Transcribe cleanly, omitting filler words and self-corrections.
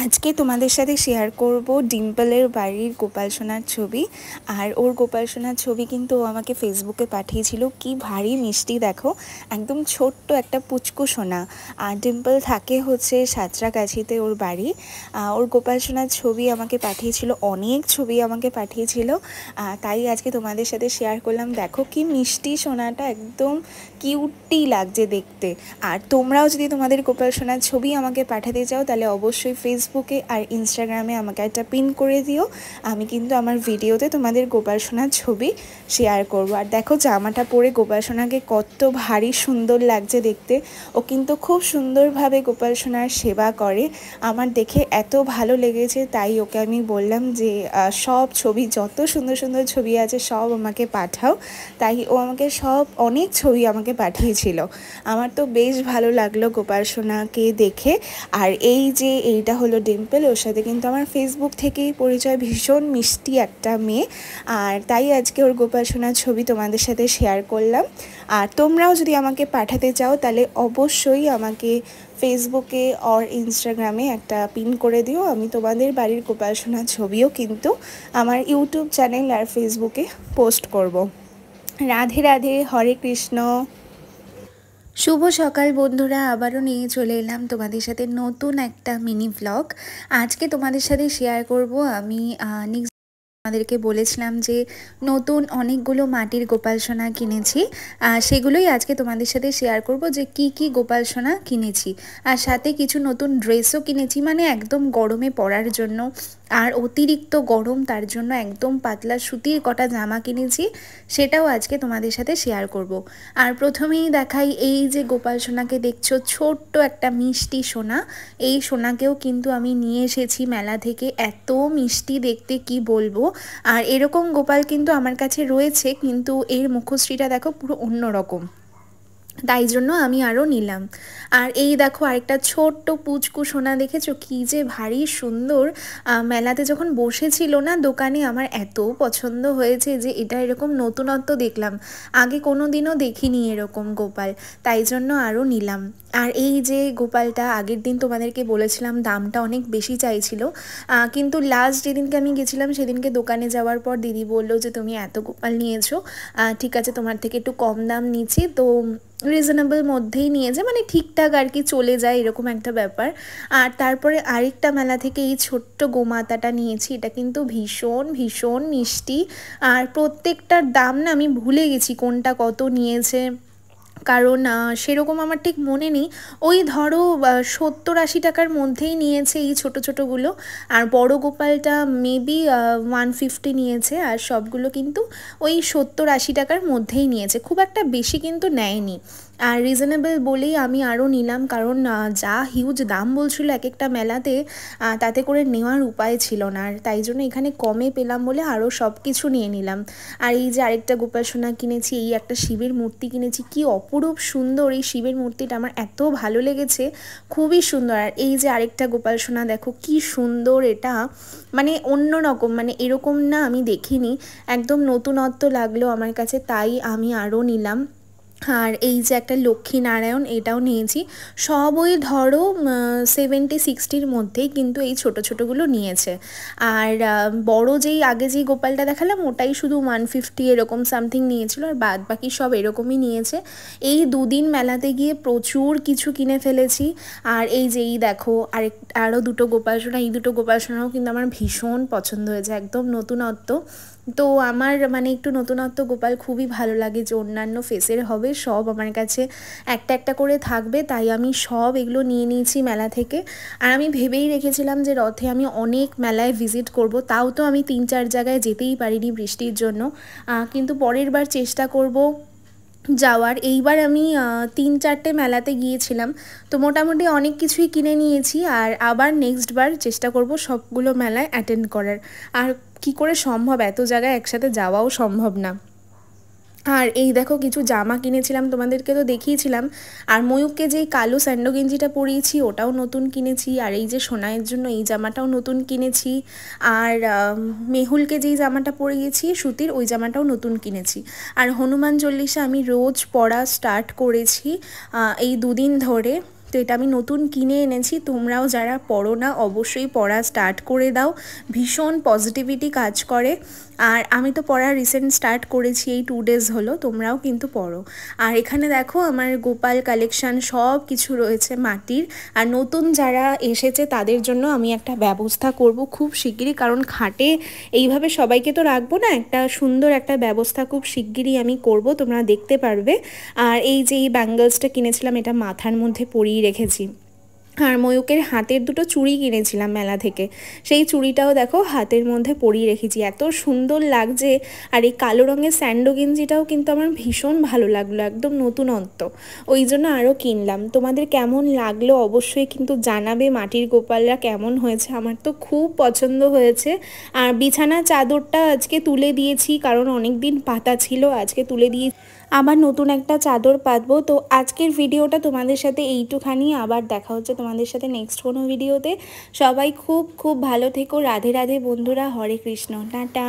আজকে তোমাদের সাথে শেয়ার করব ডিম্পলের বাড়ির গোপাল সোনার ছবি। আর ওর গোপাল সোনার ছবি কিন্তু ও আমাকে ফেসবুকে পাঠিয়েছিল। কি ভারী মিষ্টি দেখো, একদম ছোট্ট একটা পুচকু সোনা। আর ডিম্পল থাকে হচ্ছে সাঁতরাগাছিতে ওর বাড়ি। ওর গোপাল সোনার ছবি আমাকে পাঠিয়েছিল, অনেক ছবি আমাকে পাঠিয়েছিল। তাই আজকে তোমাদের সাথে শেয়ার করলাম। দেখো কি মিষ্টি সোনাটা, একদম কিউটি লাগছে দেখতে। আর তোমরাও যদি তোমাদের গোপাল সোনার ছবি আমাকে পাঠাতে চাও তাহলে অবশ্যই ফেসবুকে আর ইনস্টাগ্রামে আমাকে একটা পিন করে দিও। আমি কিন্তু আমার ভিডিওতে তোমাদের গোপাল সোনার ছবি শেয়ার করব। আর দেখো জামাটা পরে গোপাল সোনাকে কত ভারী সুন্দর লাগছে দেখতে। ও কিন্তু খুব সুন্দরভাবে গোপাল সোনার সেবা করে। আমার দেখে এত ভালো লেগেছে, তাই ওকে আমি বললাম যে সব ছবি, যত সুন্দর সুন্দর ছবি আছে সব আমাকে পাঠাও। তাই ও আমাকে অনেক ছবি আমাকে পাঠিয়েছিল। আমার তো বেশ ভালো লাগলো গোপাল সোনাকে দেখে। আর এইটা হলো ডিম্পল, ওর সাথে কিন্তু আমার ফেসবুক থেকেই পরিচয়। ভীষণ মিষ্টি একটা মেয়ে। আর তাই আজকে ওর গোপাল সোনার ছবি তোমাদের সাথে শেয়ার করলাম। আর তোমরাও যদি আমাকে পাঠাতে চাও তাহলে অবশ্যই আমাকে ফেসবুকে আর ইনস্টাগ্রামে একটা পিন করে দিও। আমি তোমাদের বাড়ির গোপাল সোনার ছবিও কিন্তু আমার ইউটিউব চ্যানেল আর ফেসবুকে পোস্ট করব। রাধে রাধে, হরে কৃষ্ণ। শুভ সকাল বন্ধুরা, আবারও নিয়ে চলে এলাম তোমাদের সাথে নতুন একটা মিনি ব্লগ। আজকে তোমাদের সাথে শেয়ার করব আমি আমাদেরকে বলেছিলাম যে নতুন অনেকগুলো মাটির গোপাল সোনা কিনেছি। সেগুলোই আজকে তোমাদের সাথে শেয়ার করব যে কি কি গোপাল সোনা কিনেছি। আর সাথে কিছু নতুন ড্রেসও কিনেছি, মানে একদম গরমে পরার জন্য। আর অতিরিক্ত গরম, তার জন্য একদম পাতলা সুতির কটা জামা কিনেছি, সেটাও আজকে তোমাদের সাথে শেয়ার করব। আর প্রথমেই দেখাই, এই যে গোপাল সোনাকে দেখছো, ছোট্ট একটা মিষ্টি সোনা। এই সোনাকেও কিন্তু আমি নিয়ে এসেছি মেলা থেকে। এত মিষ্টি দেখতে কি বলবো। আর এরকম গোপাল কিন্তু আমার কাছে রয়েছে, কিন্তু এর মুখশ্রীটা দেখো পুরো অন্যরকম, তাই জন্য আমি আরও নিলাম। আর এই দেখো আরেকটা ছোট্ট পুচকু সোনা, দেখেছো কি যে ভারী সুন্দর। মেলাতে যখন বসেছিল না দোকানে, আমার এত পছন্দ হয়েছে যে এটা এরকম নতুনত্ব দেখলাম, আগে কোনো দিনও দেখিনি এরকম গোপাল, তাই জন্য আরও নিলাম। আর এই যে গোপালটা আগের দিন তোমাদেরকে বলেছিলাম দামটা অনেক বেশি চাইছিল, কিন্তু লাস্ট যেদিনকে আমি গেছিলাম সেদিনকে দোকানে যাওয়ার পর দিদি বললো যে তুমি এত গোপাল নিয়েছো, ঠিক আছে তোমার থেকে একটু কম দাম নিচ্ছি। তো রিজনেবল মধ্যেই নিয়েছে, মানে ঠিকঠাক আর কি চলে যায় এরকম একটা ব্যাপার। আর তারপরে আরেকটা মেলা থেকে এই ছোট্ট গোমাতাটা নিয়েছি। এটা কিন্তু ভীষণ ভীষণ মিষ্টি। আর প্রত্যেকটার দাম না আমি ভুলে গেছি কোনটা কত নিয়েছে, কারণ সেরকম আমার ঠিক মনে নেই। ওই ধরো 70-80 টাকার মধ্যেই নিয়েছে এই ছোটো ছোটোগুলো। আর বড় গোপালটা মেবি 150 নিয়েছে। আর সবগুলো কিন্তু ওই 70-80 টাকার মধ্যেই নিয়েছে, খুব একটা বেশি কিন্তু নেয়নি। আর রিজনেবল বলেই আমি আরও নিলাম, কারণ যা হিউজ দাম বলছিল এক একটা মেলাতে, তাতে করে নেওয়ার উপায় ছিল না। আর তাই জন্য এখানে কমে পেলাম বলে আরও সব কিছু নিয়ে নিলাম। আর এই যে আরেকটা গোপাল সোনা কিনেছি, এই একটা শিবের মূর্তি কিনেছি। কি অপরূপ সুন্দর এই শিবের মূর্তিটা, আমার এত ভালো লেগেছে, খুবই সুন্দর। আর এই যে আরেকটা গোপাল সোনা দেখো কি সুন্দর এটা, মানে অন্য রকম, মানে এরকম না আমি দেখিনি, একদম নতুনত্ব লাগলো আমার কাছে, তাই আমি আরও নিলাম। আর এই যে একটা লক্ষ্মী নারায়ণ, এটাও নিয়েছি। সব ওই ধরো 70-60-র মধ্যেই কিন্তু এই ছোটো ছোটোগুলো নিয়েছে। আর বড় আগে যেই গোপালটা দেখালাম ওটাই শুধু 150 এরকম সামথিং নিয়েছিল, আর বাদ বাকি সব এরকমই নিয়েছে। এই দুদিন মেলাতে গিয়ে প্রচুর কিছু কিনে ফেলেছি। আর এই দেখো আরও দুটো গোপাল সোনা, এই দুটো গোপাল সোনাও কিন্তু আমার ভীষণ পছন্দ হয়েছে, একদম নতুনত্ব। তো আমার মানে একটু নতুনত্ব গোপাল খুবই ভালো লাগে, যে অন্যান্য ফেসের হবে, সব আমার কাছে একটা একটা করে থাকবে, তাই আমি সব এগুলো নিয়ে নিয়েছি মেলা থেকে। আর আমি ভেবেই রেখেছিলাম যে রথে আমি অনেক মেলায় ভিজিট করব, তাও তো আমি 3-4 জায়গায় যেতেই পারিনি বৃষ্টির জন্য, কিন্তু পরের বার চেষ্টা করব যাওয়ার। এইবার আমি 3-4টে মেলাতে গিয়েছিলাম, তো মোটামুটি অনেক কিছুই কিনে নিয়েছি। আর আবার নেক্সট বার চেষ্টা করব সবগুলো মেলায় অ্যাটেন্ড করার। আর কি করে সম্ভব, এত জায়গায় একসাথে যাওয়াও সম্ভব না। আর এই দেখো কিছু জামা কিনেছিলাম, তোমাদেরকে তো দেখিয়েছিলাম। আর ময়ূককে যেই কালো স্যান্ডো গেঞ্জিটা পরিয়েছি ওটাও নতুন কিনেছি। আর এই যে সোনাইয়ের জন্য এই জামাটাও নতুন কিনেছি। আর মেহুলকে যেই জামাটা পরিয়েছি সুতির, ওই জামাটাও নতুন কিনেছি। আর হনুমান চল্লিশা আমি রোজ পড়া স্টার্ট করেছি এই দুদিন ধরে। তো এটা আমি নতুন কিনে এনেছি। তোমরাও যারা পড়ো না অবশ্যই পড়া স্টার্ট করে দাও, ভীষণ পজিটিভিটি কাজ করে। আর আমি তো পড়া রিসেন্ট স্টার্ট করেছি, এই 2 ডেজ হলো, তোমরাও কিন্তু পড়ো। আর এখানে দেখো আমার গোপাল কালেকশান সব কিছু রয়েছে মাটির। আর নতুন যারা এসেছে তাদের জন্য আমি একটা ব্যবস্থা করব খুব শিগগিরই, কারণ খাটে এইভাবে সবাইকে তো রাখবো না, একটা সুন্দর একটা ব্যবস্থা খুব শিগগিরই আমি করব, তোমরা দেখতে পারবে। আর এই যে এই ব্যাঙ্গলসটা কিনেছিলাম, এটা মাথার মধ্যে পরিয়ে রেখেছি। আর ময়ূকের হাতের দুটো চুড়ি কিনেছিলাম মেলা থেকে, সেই চুড়িটাও দেখো হাতের মধ্যে পরিয়ে রেখেছি, এত সুন্দর লাগছে। আর এই কালো রঙের স্যান্ডো গেঞ্জিটাও কিন্তু আমার ভীষণ ভালো লাগলো, একদম নতুনত্ব, ওই জন্য আরও কিনলাম। তোমাদের কেমন লাগলো অবশ্যই কিন্তু জানাবে, মাটির গোপালরা কেমন হয়েছে, আমার তো খুব পছন্দ হয়েছে। আর বিছানা চাদরটা আজকে তুলে দিয়েছি, কারণ অনেক দিন পাতা ছিল, আজকে তুলে দিয়ে আবার নতুন একটা চাদর পাতবো। তো আজকের ভিডিওটা তোমাদের সাথে এইটুখানি, আবার দেখা হচ্ছে তোমাদের সাথে নেক্সট কোনো ভিডিওতে। সবাই খুব খুব ভালো থেকো, রাধে রাধে বন্ধুরা, হরে কৃষ্ণ, টাটা।